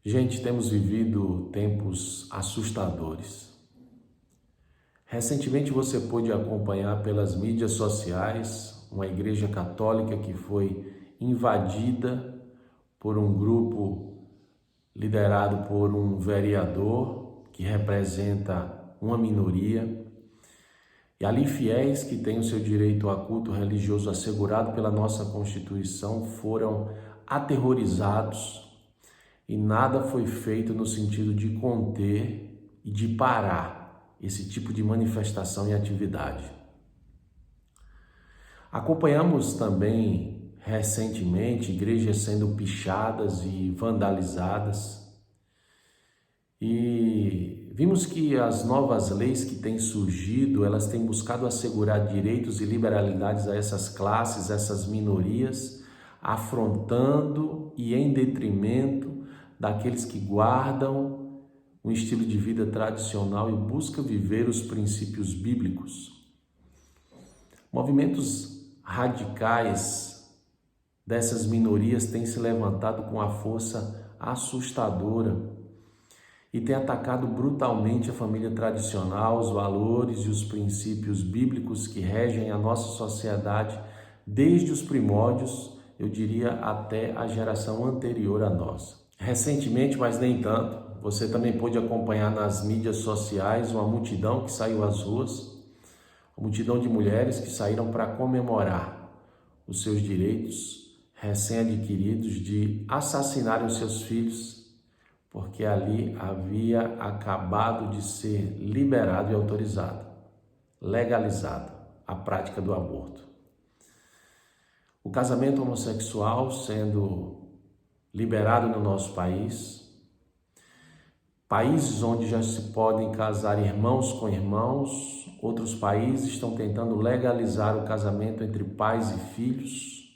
Gente, temos vivido tempos assustadores. Recentemente você pôde acompanhar pelas mídias sociais uma igreja católica que foi invadida por um grupo liderado por um vereador que representa uma minoria. E ali fiéis que têm o seu direito a culto religioso assegurado pela nossa Constituição foram aterrorizados e nada foi feito no sentido de conter e de parar esse tipo de manifestação e atividade. Acompanhamos também recentemente igrejas sendo pichadas e vandalizadas e vimos que as novas leis que têm surgido, elas têm buscado assegurar direitos e liberalidades a essas classes, essas minorias, afrontando e em detrimento daqueles que guardam um estilo de vida tradicional e buscam viver os princípios bíblicos. Movimentos radicais dessas minorias têm se levantado com a força assustadora e têm atacado brutalmente a família tradicional, os valores e os princípios bíblicos que regem a nossa sociedade desde os primórdios, eu diria até a geração anterior à nossa. Recentemente, mas nem tanto, você também pôde acompanhar nas mídias sociais uma multidão que saiu às ruas, uma multidão de mulheres que saíram para comemorar os seus direitos recém-adquiridos de assassinarem os seus filhos, porque ali havia acabado de ser liberado e autorizado, legalizado a prática do aborto. O casamento homossexual sendo liberado no nosso país, países onde já se podem casar irmãos com irmãos, outros países estão tentando legalizar o casamento entre pais e filhos.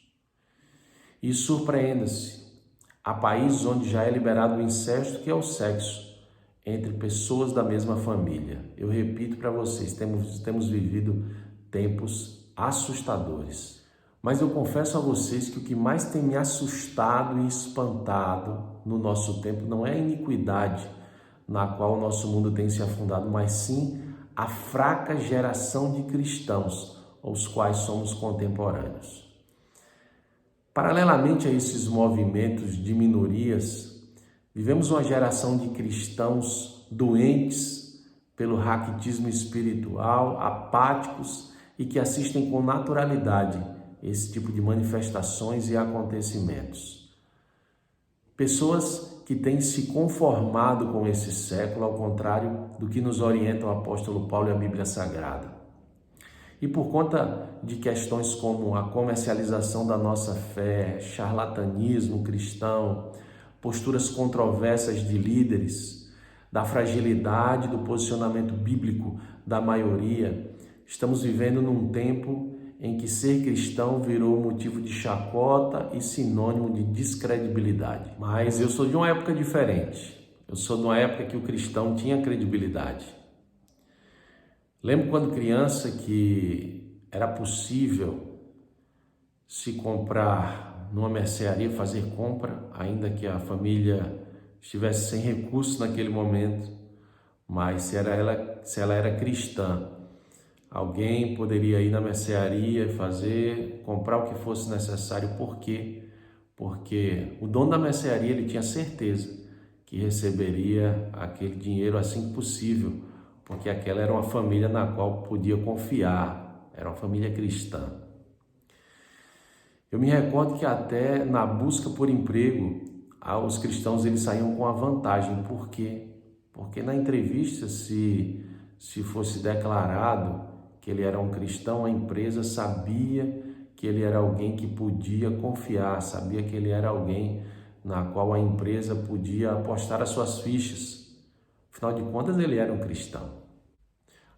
E surpreenda-se, há países onde já é liberado o incesto, que é o sexo entre pessoas da mesma família. Eu repito para vocês, temos vivido tempos assustadores. Mas eu confesso a vocês que o que mais tem me assustado e espantado no nosso tempo não é a iniquidade na qual o nosso mundo tem se afundado, mas sim a fraca geração de cristãos aos quais somos contemporâneos. Paralelamente a esses movimentos de minorias, vivemos uma geração de cristãos doentes pelo raquitismo espiritual, apáticos e que assistem com naturalidade esse tipo de manifestações e acontecimentos. Pessoas que têm se conformado com esse século, ao contrário do que nos orienta o apóstolo Paulo e a Bíblia Sagrada. E por conta de questões como a comercialização da nossa fé, charlatanismo cristão, posturas controversas de líderes, da fragilidade do posicionamento bíblico da maioria, estamos vivendo num tempo em que ser cristão virou motivo de chacota e sinônimo de descredibilidade. Mas eu sou de uma época diferente. Eu sou de uma época que o cristão tinha credibilidade. Lembro quando criança que era possível se comprar numa mercearia, fazer compra, ainda que a família estivesse sem recursos naquele momento, mas se ela era cristã, alguém poderia ir na mercearia, comprar o que fosse necessário. Por quê? Porque o dono da mercearia ele tinha certeza que receberia aquele dinheiro assim que possível, porque aquela era uma família na qual podia confiar, era uma família cristã. Eu me recordo que até na busca por emprego, os cristãos eles saíam com a vantagem. Por quê? Porque na entrevista, se fosse declarado que ele era um cristão, a empresa sabia que ele era alguém que podia confiar, sabia que ele era alguém na qual a empresa podia apostar as suas fichas. Afinal de contas, ele era um cristão.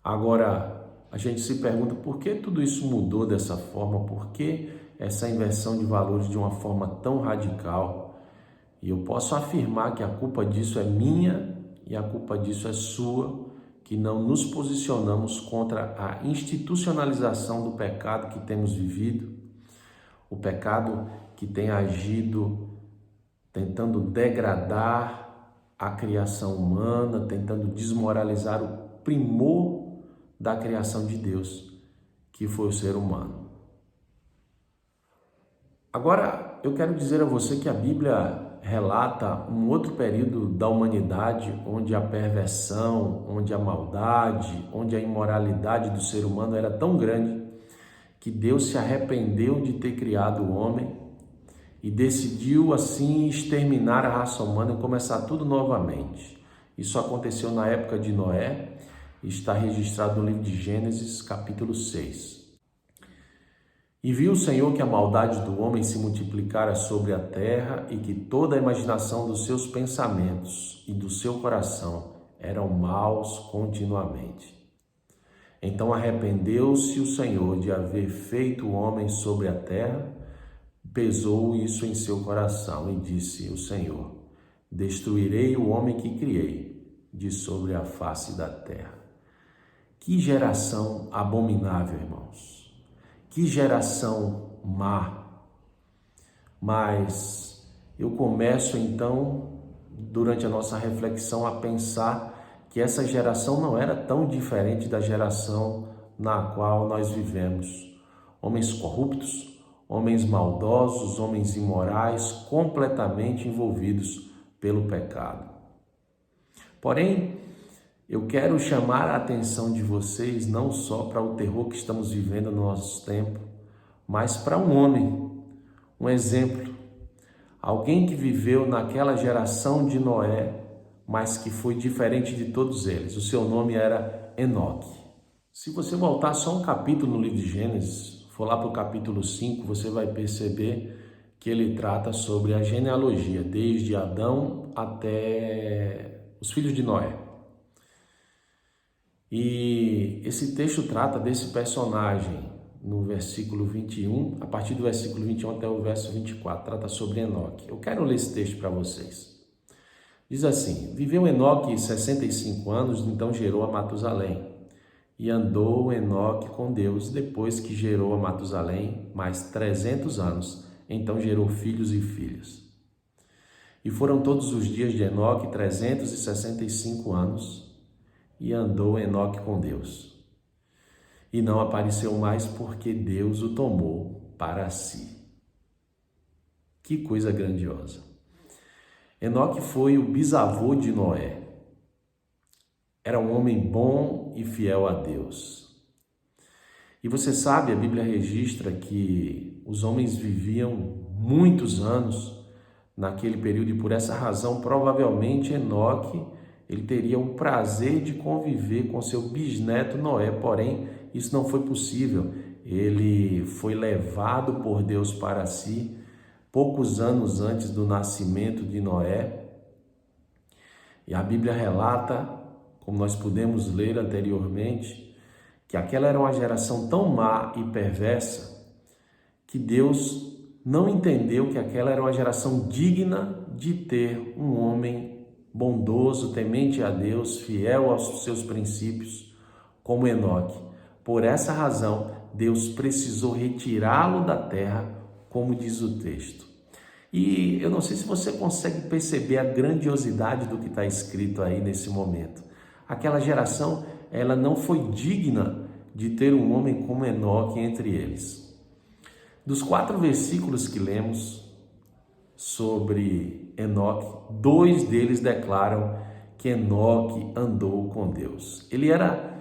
Agora, a gente se pergunta por que tudo isso mudou dessa forma, por que essa inversão de valores de uma forma tão radical? E eu posso afirmar que a culpa disso é minha e a culpa disso é sua, que não nos posicionamos contra a institucionalização do pecado que temos vivido, o pecado que tem agido tentando degradar a criação humana, tentando desmoralizar o primor da criação de Deus, que foi o ser humano. Agora, eu quero dizer a você que a Bíblia relata um outro período da humanidade onde a perversão, onde a maldade, onde a imoralidade do ser humano era tão grande que Deus se arrependeu de ter criado o homem e decidiu assim exterminar a raça humana e começar tudo novamente. Isso aconteceu na época de Noé e está registrado no livro de Gênesis, capítulo 6. E viu o Senhor que a maldade do homem se multiplicara sobre a terra e que toda a imaginação dos seus pensamentos e do seu coração eram maus continuamente. Então arrependeu-se o Senhor de haver feito o homem sobre a terra, pesou isso em seu coração e disse o Senhor: destruirei o homem que criei de sobre a face da terra. Que geração abominável, irmãos! Que geração má! Mas eu começo então, durante a nossa reflexão, a pensar que essa geração não era tão diferente da geração na qual nós vivemos. Homens corruptos, homens maldosos, homens imorais, completamente envolvidos pelo pecado. Porém, eu quero chamar a atenção de vocês não só para o terror que estamos vivendo no nosso tempo, mas para um homem, um exemplo, alguém que viveu naquela geração de Noé, mas que foi diferente de todos eles. O seu nome era Enoque. Se você voltar só um capítulo no livro de Gênesis, for lá para o capítulo 5, você vai perceber que ele trata sobre a genealogia, desde Adão até os filhos de Noé. E esse texto trata desse personagem no versículo 21, a partir do versículo 21 até o verso 24, trata sobre Enoque. Eu quero ler esse texto para vocês. Diz assim: viveu Enoque 65 anos, então gerou a Matusalém. E andou Enoque com Deus, depois que gerou a Matusalém, mais 300 anos, então gerou filhos e filhas. E foram todos os dias de Enoque 365 anos, e andou Enoque com Deus. E não apareceu mais porque Deus o tomou para si. Que coisa grandiosa! Enoque foi o bisavô de Noé. Era um homem bom e fiel a Deus. E você sabe, a Bíblia registra que os homens viviam muitos anos naquele período e por essa razão, provavelmente, Enoque ele teria o prazer de conviver com seu bisneto Noé, porém, isso não foi possível. Ele foi levado por Deus para si poucos anos antes do nascimento de Noé. E a Bíblia relata, como nós pudemos ler anteriormente, que aquela era uma geração tão má e perversa que Deus não entendeu que aquela era uma geração digna de ter um homem bondoso, temente a Deus, fiel aos seus princípios, como Enoque. Por essa razão, Deus precisou retirá-lo da terra, como diz o texto. E eu não sei se você consegue perceber a grandiosidade do que está escrito aí nesse momento. Aquela geração, ela não foi digna de ter um homem como Enoque entre eles. Dos 4 versículos que lemos sobre Enoque, 2 deles declaram que Enoque andou com Deus. Ele era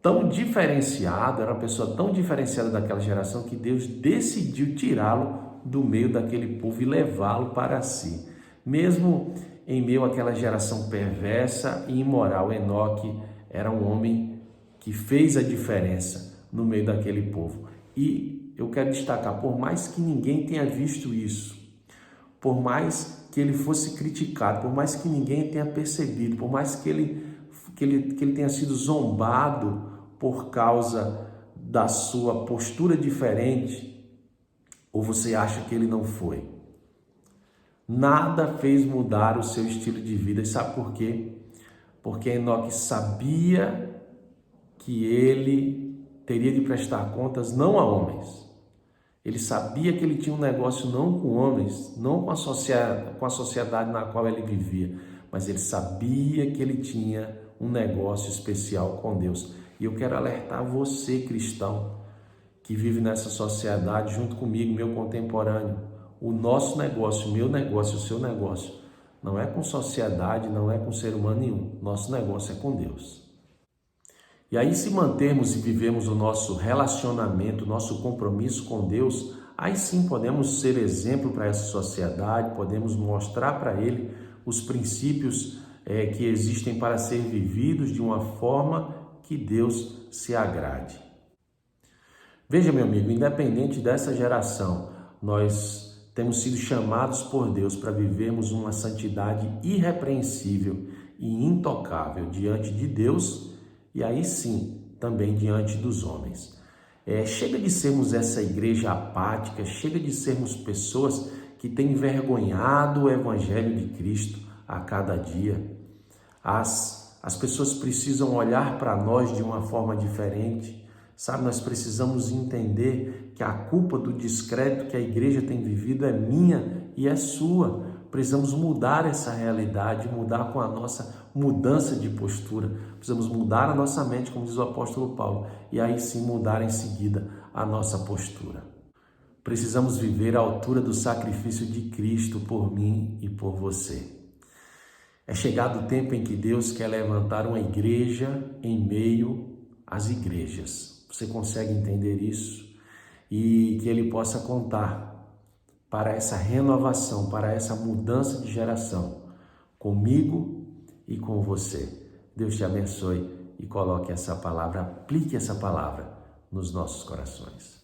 tão diferenciado, era uma pessoa tão diferenciada daquela geração que Deus decidiu tirá-lo do meio daquele povo e levá-lo para si. Mesmo em meio àquela geração perversa e imoral, Enoque era um homem que fez a diferença no meio daquele povo. E eu quero destacar, por mais que ninguém tenha visto isso, por mais que ele fosse criticado, por mais que ninguém tenha percebido, por mais que ele tenha sido zombado por causa da sua postura diferente, ou você acha que ele não foi? Nada fez mudar o seu estilo de vida. E sabe por quê? Porque Enoque sabia que ele teria de prestar contas não a homens. Ele sabia que ele tinha um negócio não com homens, não com a sociedade na qual ele vivia, mas ele sabia que ele tinha um negócio especial com Deus. E eu quero alertar você, cristão, que vive nessa sociedade junto comigo, meu contemporâneo. O nosso negócio, o meu negócio, o seu negócio, não é com sociedade, não é com ser humano nenhum. Nosso negócio é com Deus. E aí, se mantermos e vivemos o nosso relacionamento, o nosso compromisso com Deus, aí sim podemos ser exemplo para essa sociedade, podemos mostrar para ele os princípios que existem para ser vividos de uma forma que Deus se agrade. Veja, meu amigo, independente dessa geração, nós temos sido chamados por Deus para vivermos uma santidade irrepreensível e intocável diante de Deus e aí sim, também diante dos homens. Chega de sermos essa igreja apática, chega de sermos pessoas que têm envergonhado o Evangelho de Cristo a cada dia. As pessoas precisam olhar para nós de uma forma diferente, sabe? Nós precisamos entender que a culpa do descrédito que a igreja tem vivido é minha e é sua. Precisamos mudar essa realidade, mudar com a nossa mudança de postura. Precisamos mudar a nossa mente, como diz o apóstolo Paulo, e aí sim mudar em seguida a nossa postura. Precisamos viver à altura do sacrifício de Cristo por mim e por você. É chegado o tempo em que Deus quer levantar uma igreja em meio às igrejas. Você consegue entender isso? E que Ele possa contar para essa renovação, para essa mudança de geração, comigo e com você. Deus te abençoe e coloque essa palavra, aplique essa palavra nos nossos corações.